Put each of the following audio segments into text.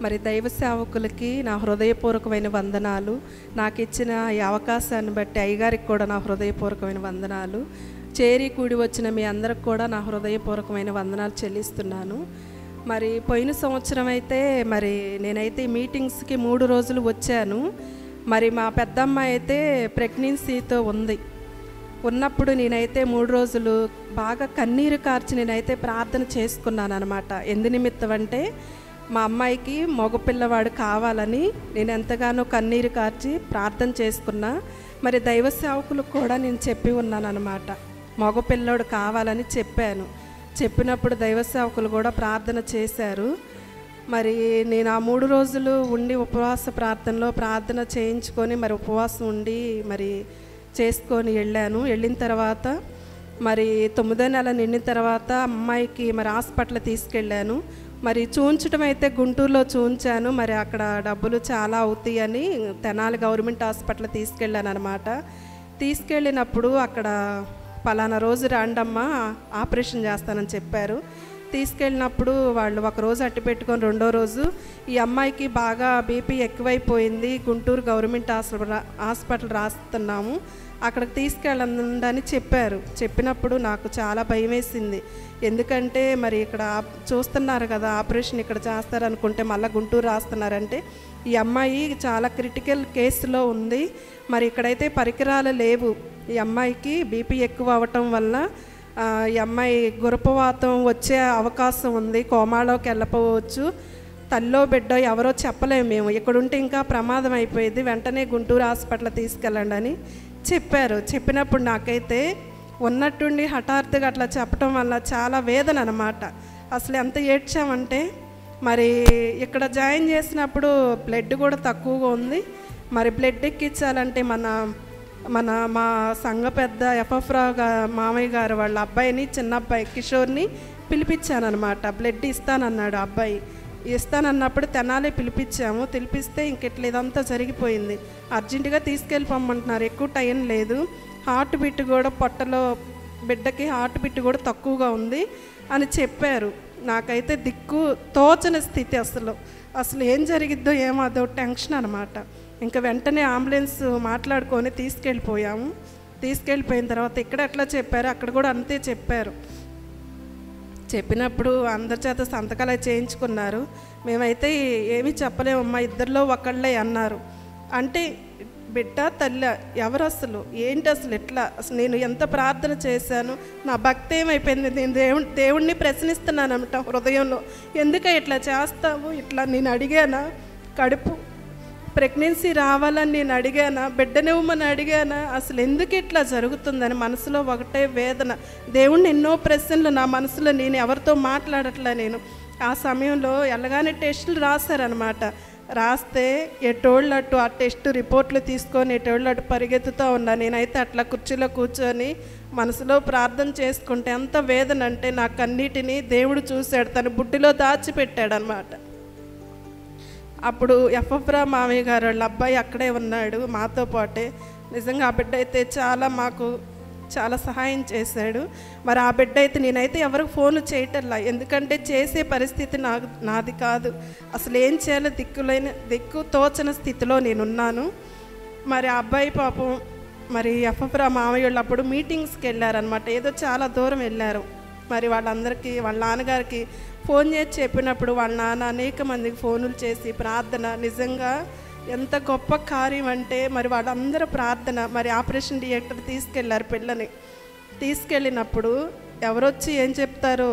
మరి దైవ సేవకులకి నా హృదయపూర్వకమైన వందనాలు. నాకు ఇచ్చిన ఈ అవకాశాన్ని బట్టి అయ్యగారికి కూడా నా హృదయపూర్వకమైన వందనాలు. చేరి కూడి వచ్చిన మీ అందరికి కూడా నా హృదయపూర్వకమైన వందనాలు చెల్లిస్తున్నాను. మరి పోయిన సంవత్సరం అయితే మరి నేనైతే మీటింగ్స్కి 3 రోజులు వచ్చాను. మరి మా పెద్దమ్మాయి అయితే ప్రెగ్నెన్సీతో ఉన్నప్పుడు నేనైతే 3 రోజులు బాగా కన్నీరు కార్చి నేనైతే ప్రార్థన చేసుకున్నాను అనమాట. ఎందు నిమిత్తం అంటే మా అమ్మాయికి మగపిల్లవాడు కావాలని నేను ఎంతగానో కన్నీరు కార్చి ప్రార్థన చేసుకున్నా. మరి దైవ సేవకులకు కూడా నేను చెప్పి ఉన్నాను అనమాట, మగపిల్లోడు కావాలని చెప్పినప్పుడు దైవ సేవకులు కూడా ప్రార్థన చేశారు. మరి నేను ఆ 3 రోజులు ఉండి ఉపవాస ప్రార్థనలో ప్రార్థన చేయించుకొని మరి ఉపవాసం ఉండి మరి చేసుకొని వెళ్ళిన తర్వాత మరి 9వ నెల నిండిన తర్వాత అమ్మాయికి మరి హాస్పిటల్ తీసుకెళ్ళాను. మరి చూంచడం అయితే గుంటూరులో చూంచాను. మరి అక్కడ డబ్బులు చాలా అవుతాయని తెనాలి గవర్నమెంట్ హాస్పిటల్ తీసుకెళ్ళాను అనమాట. తీసుకెళ్ళినప్పుడు అక్కడ పలానా రోజు రాండమ్మా ఆపరేషన్ చేస్తానని చెప్పారు. తీసుకెళ్ళినప్పుడు వాళ్ళు ఒక రోజు అట్టి పెట్టుకొని 2వ రోజు ఈ అమ్మాయికి బాగా బీపీ ఎక్కువైపోయింది, గుంటూరు గవర్నమెంట్ హాస్పిటల్ రాస్తున్నాము, అక్కడికి తీసుకెళ్ళండి చెప్పినప్పుడు నాకు చాలా భయం వేసింది. ఎందుకంటే మరి ఇక్కడ చూస్తున్నారు కదా, ఆపరేషన్ ఇక్కడ చేస్తారనుకుంటే మళ్ళీ గుంటూరు రాస్తున్నారంటే ఈ అమ్మాయి చాలా క్రిటికల్ కేసులో ఉంది. మరి ఇక్కడైతే పరికరాలు లేవు. ఈ అమ్మాయికి బీపీ ఎక్కువ అవ్వటం వల్ల ఈ అమ్మాయి గురపవాతం వచ్చే అవకాశం ఉంది, కోమాలోకి వెళ్ళిపోవచ్చు, తల్లో బిడ్డ ఎవరో చెప్పలేము మేము, ఇక్కడుంటే ఇంకా ప్రమాదం అయిపోయింది, వెంటనే గుంటూరు హాస్పిటల్ తీసుకెళ్ళండి అని చెప్పినప్పుడు నాకైతే ఉన్నట్టుండి హఠాత్తుగా అట్లా చెప్పడం వల్ల చాలా వేదన అనమాట. అసలు ఎంత ఏడ్చామంటే మరి ఇక్కడ జాయిన్ చేసినప్పుడు బ్లడ్ కూడా తక్కువగా ఉంది. మరి బ్లడ్ ఎక్కించాలంటే మా సంఘ పెద్ద ఎఫ్ఎఫ్రావు మామయ్య గారు వాళ్ళ అబ్బాయిని, చిన్న అబ్బాయి కిషోర్ని పిలిపించానమాట. బ్లడ్ ఇస్తానన్నాడు అబ్బాయి. ఇస్తానన్నప్పుడు తెనాలి పిలిపిస్తే ఇంకెట్లా ఇదంతా జరిగిపోయింది. అర్జెంటుగా తీసుకెళ్ళిపోమంటున్నారు, ఎక్కువ టైం లేదు, హార్ట్ బీట్ కూడా పొట్టలో బిడ్డకి హార్ట్ బీట్ కూడా తక్కువగా ఉంది అని చెప్పారు. నాకైతే దిక్కు తోచని స్థితి, అసలు ఏం జరిగిద్దో ఏమో అదో టెన్షన్ అనమాట. ఇంకా వెంటనే అంబులెన్స్ మాట్లాడుకొని తీసుకెళ్ళిపోయిన తర్వాత ఇక్కడ ఎట్లా చెప్పారు అక్కడ కూడా అంతే చెప్పినప్పుడు అందరి చేత సంతకాలు చేయించుకున్నారు. మేమైతే ఏమీ చెప్పలేమమ్మా, ఇద్దరిలో ఒకళ్ళే అన్నారు. అంటే బిడ్డ తల్లి ఎవరు అసలు ఏంటి అసలు ఎట్లా, అసలు నేను ఎంత ప్రార్థన చేశాను, నా భక్తి ఏమైపోయింది, నేను దేవుణ్ణి ప్రశ్నిస్తున్నానమాట హృదయంలో, ఎందుక ఇట్లా చేస్తావు, ఇట్లా నేను అడిగానా, కడుపు ప్రెగ్నెన్సీ రావాలని నేను అడిగానా, బిడ్డనివ్వమని అడిగానా, అసలు ఎందుకు ఇట్లా జరుగుతుందని మనసులో ఒకటే వేదన. దేవుణ్ణి ఎన్నో ప్రశ్నలు నా మనసులో, నేను ఎవరితో మాట్లాడట్లా. నేను ఆ సమయంలో ఎలాగానే టెస్టులు రాశారనమాట. రాస్తే ఎటోళ్ళట్టు ఆ టెస్ట్ రిపోర్ట్లు తీసుకొని ఎటోళ్ళట్టు పరిగెత్తుతూ ఉన్నా. నేనైతే అట్లా కుర్చీలో కూర్చొని మనసులో ప్రార్థన చేసుకుంటే ఎంత వేదన అంటే నా కన్నీటిని దేవుడు చూశాడు, తన బుడ్డిలో దాచిపెట్టాడనమాట. అప్పుడు ఎఫ్ఎఫ్రా మామయ్య గారు వాళ్ళ అబ్బాయి అక్కడే ఉన్నాడు మాతో పాటే. నిజంగా ఆ బిడ్డ అయితే మాకు చాలా సహాయం చేశాడు. మరి ఆ బిడ్డ అయితే నేనైతే ఎవరికి ఫోన్లు చేయటంలా, ఎందుకంటే చేసే పరిస్థితి నాది కాదు. అసలు ఏం చేయాలో దిక్కు తోచని స్థితిలో నేనున్నాను. మరి ఆ అబ్బాయి పాపం మరి ఎఫ్ఎఫ్రా మామయ్య వాళ్ళు అప్పుడు మీటింగ్స్కి వెళ్ళారనమాట, ఏదో చాలా దూరం వెళ్ళారు. మరి వాళ్ళందరికీ వాళ్ళ నాన్నగారికి ఫోన్ చేసి చెప్పినప్పుడు వాళ్ళ నాన్న అనేక మందికి ఫోనులు చేసి ప్రార్థన, నిజంగా ఎంత గొప్ప కార్యం అంటే మరి వాళ్ళందరూ ప్రార్థన. మరి ఆపరేషన్ థియేటర్ తీసుకెళ్లారు పిల్లని. తీసుకెళ్ళినప్పుడు ఎవరొచ్చి ఏం చెప్తారో,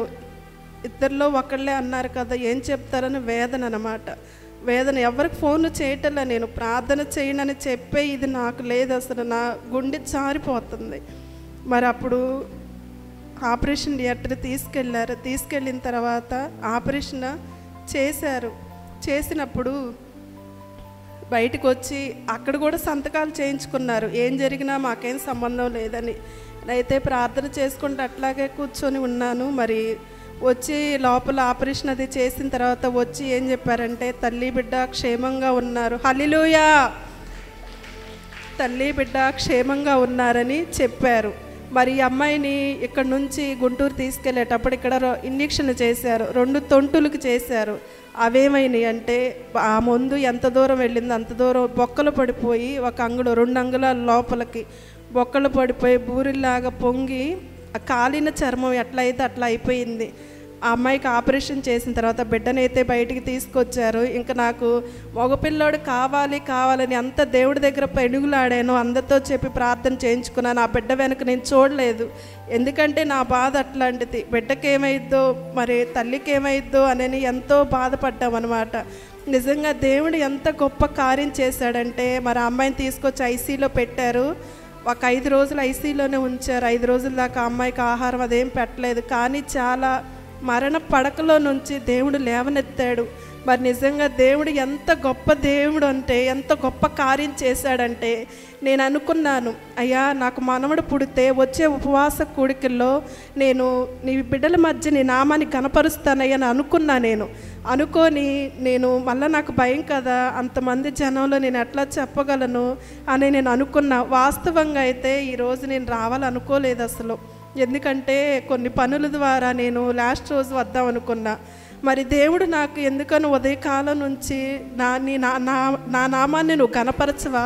ఇద్దరిలో ఒకళ్ళే అన్నారు కదా, ఏం చెప్తారని వేదన అనమాట. వేదన ఎవరికి ఫోన్లు చేయటంలా, నేను ప్రార్థన చేయనని చెప్పే ఇది నాకు లేదు, అసలు నా గుండె జారిపోతుంది. మరి అప్పుడు ఆపరేషన్ థియేటర్ తీసుకెళ్ళిన తర్వాత ఆపరేషన్ చేసినప్పుడు బయటకు వచ్చి అక్కడ కూడా సంతకాలు చేయించుకున్నారు, ఏం జరిగినా మాకేం సంబంధం లేదని. అయితే ప్రార్థన చేసుకుంటూ అట్లాగే కూర్చొని ఉన్నాను. మరి వచ్చి లోపల ఆపరేషన్ అది చేసిన తర్వాత వచ్చి ఏం చెప్పారంటే, తల్లి బిడ్డ క్షేమంగా ఉన్నారు, హల్లెలూయా, తల్లి బిడ్డ క్షేమంగా ఉన్నారని చెప్పారు. మరి ఈ అమ్మాయిని ఇక్కడ నుంచి గుంటూరు తీసుకెళ్ళేటప్పుడు ఇక్కడ ఇంజెక్షన్ చేశారు, 2 తొంటులకు చేశారు. అవేమైనాయి అంటే ఆ ముందు ఎంత దూరం వెళ్ళిందో అంత దూరం బొక్కలు పడిపోయి 1 అంగుళం 2 అంగుళాల లోపలికి బొక్కలు పడిపోయి బూరిలాగా పొంగి ఆ కాలిన చర్మం ఎట్లా అయితే అట్లా అయిపోయింది. ఆ అమ్మాయికి ఆపరేషన్ చేసిన తర్వాత బిడ్డనైతే బయటికి తీసుకొచ్చారు. ఇంకా నాకు మగపిల్లోడు కావాలని అంత దేవుడి దగ్గర పెనుగులాడాను, అందరితో చెప్పి ప్రార్థన చేయించుకున్నాను. ఆ బిడ్డ వెనక నేను చూడలేదు, ఎందుకంటే నా బాధ అట్లాంటిది. బిడ్డకి ఏమైద్దో మరి తల్లికి ఏమైద్దో అని ఎంతో బాధపడ్డామన్నమాట. నిజంగా దేవుడు ఎంత గొప్ప కార్యం చేశాడంటే మరి ఆ అమ్మాయిని తీసుకొచ్చి ఐసీలో పెట్టారు. ఒక 5 రోజులు ఐసీలోనే ఉంచారు. 5 రోజుల దాకా ఆ అమ్మాయికి ఆహారం అదేం పెట్టలేదు. కానీ చాలా మరణ పడకలో నుంచి దేవుడు లేవనెత్తాడు. మరి నిజంగా దేవుడు ఎంత గొప్ప దేవుడు అంటే, ఎంత గొప్ప కార్యం చేశాడంటే, నేను అనుకున్నాను, అయ్యా నాకు మనవడు పుడితే వచ్చే ఉపవాస కూడికల్లో నేను నీ బిడ్డల మధ్య నీ నామాన్ని కనపరుస్తానయ్యా అని అనుకున్నా. అనుకొని నేను మళ్ళీ నాకు భయం కదా, అంతమంది జనంలో నేను ఎట్లా చెప్పగలను అని నేను అనుకున్నా. వాస్తవంగా అయితే ఈరోజు నేను రావాలనుకోలేదు అసలు, ఎందుకంటే కొన్ని పనుల ద్వారా నేను లాస్ట్ రోజు వద్దాం అనుకున్నా. మరి దేవుడు నాకు ఎందుకని ఉదయకాలం నుంచి నా నామాన్ని నువ్వు కనపరచవా,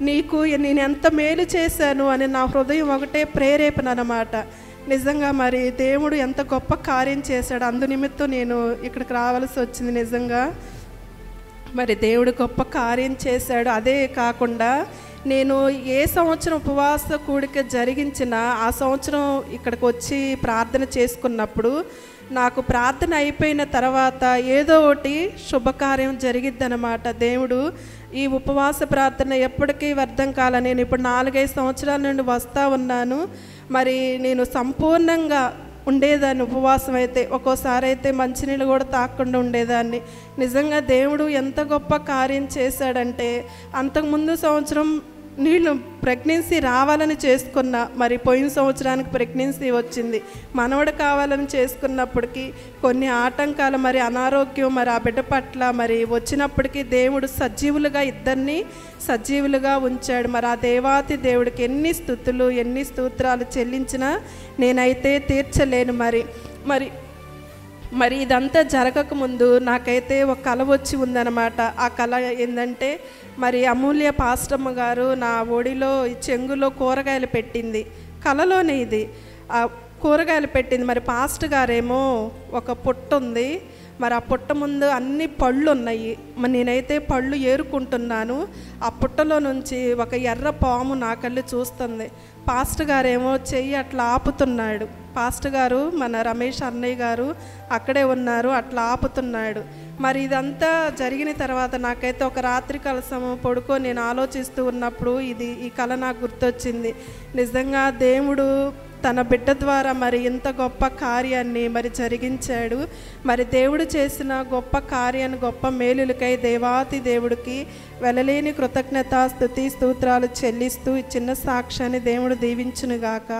నీకు నేను ఎంత మేలు చేశాను అని నా హృదయం ఒకటే ప్రేరేపణ అన్నమాట. నిజంగా మరి దేవుడు ఎంత గొప్ప కార్యం చేశాడు, అందు నిమిత్తం నేను ఇక్కడికి రావాల్సి వచ్చింది. నిజంగా మరి దేవుడు గొప్ప కార్యం చేశాడు. అదే కాకుండా నేను ఏ సంవత్సరం ఉపవాస కూడిక జరిగించినా ఆ సంవత్సరం ఇక్కడికి వచ్చి ప్రార్థన చేసుకున్నప్పుడు నాకు ప్రార్థన అయిపోయిన తర్వాత ఏదో ఒకటి శుభకార్యం జరిగిద్దనమాట. దేవుడు ఈ ఉపవాస ప్రార్థన ఎప్పటికీ వ్యర్థం కాల. నేను ఇప్పుడు 4-5 సంవత్సరాల నుండి వస్తూ ఉన్నాను. మరి నేను సంపూర్ణంగా ఉండేదాన్ని ఉపవాసం అయితే, ఒక్కోసారి అయితే మంచినీళ్ళు కూడా తాగకుండా ఉండేదాన్ని. నిజంగా దేవుడు ఎంత గొప్ప కార్యం చేశాడంటే, అంతకుముందు సంవత్సరం నేను ప్రెగ్నెన్సీ రావాలని చేసుకున్నా, మరి పోయిన సంవత్సరానికి ప్రెగ్నెన్సీ వచ్చింది. మనవడు కావాలని చేసుకున్నప్పటికీ కొన్ని ఆటంకాలు, మరి అనారోగ్యం మరి ఆ బిడ్డ పట్ల మరి వచ్చినప్పటికీ దేవుడు సజీవులుగా ఇద్దరిని సజీవులుగా ఉంచాడు. మరి ఆ దేవాతి దేవుడికి ఎన్ని స్తుతులు ఎన్ని స్తోత్రాలు చెల్లించినా నేనైతే తీర్చలేను. మరి ఇదంతా జరగకముందు నాకైతే ఒక కల వచ్చి ఉందన్నమాట. ఆ కళ ఏంటంటే, మరి అమూల్య పాస్టమ్మ గారు నా ఒడిలో చెంగులో కూరగాయలు పెట్టింది. కళలోనే ఇది కూరగాయలు పెట్టింది. మరి పాస్టర్ గారేమో ఒక పుట్ట ఉంది, మరి ఆ పుట్ట ముందు అన్ని పళ్ళు ఉన్నాయి. మరి నేనైతే పళ్ళు ఏరుకుంటున్నాను. ఆ పుట్టలో నుంచి ఒక ఎర్ర పాము నా కళ్ళు చూస్తుంది. పాస్టర్ గారేమో చెయ్యి అట్లా ఆపుతున్నాడు. పాస్టర్ గారు మన రమేష్ అన్నయ్య గారు అక్కడే ఉన్నారు, అట్లా ఆపుతున్నాడు. మరి ఇదంతా జరిగిన తర్వాత నాకైతే ఒక రాత్రి కలసము పడుకొని నేను ఆలోచిస్తూ ఉన్నప్పుడు ఈ కళ నాకు గుర్తొచ్చింది. నిజంగా దేవుడు తన బిడ్డ ద్వారా మరి ఇంత గొప్ప కార్యాన్ని మరి జరిగించాడు. మరి దేవుడు చేసిన గొప్ప కార్యాన్ని, గొప్ప మేలులకై దేవాతి దేవుడికి వెలలేని కృతజ్ఞత స్తుతి స్తోత్రాలు చెల్లిస్తూ ఈ చిన్న సాక్ష్యాన్ని దేవుడు దీవించునుగాక.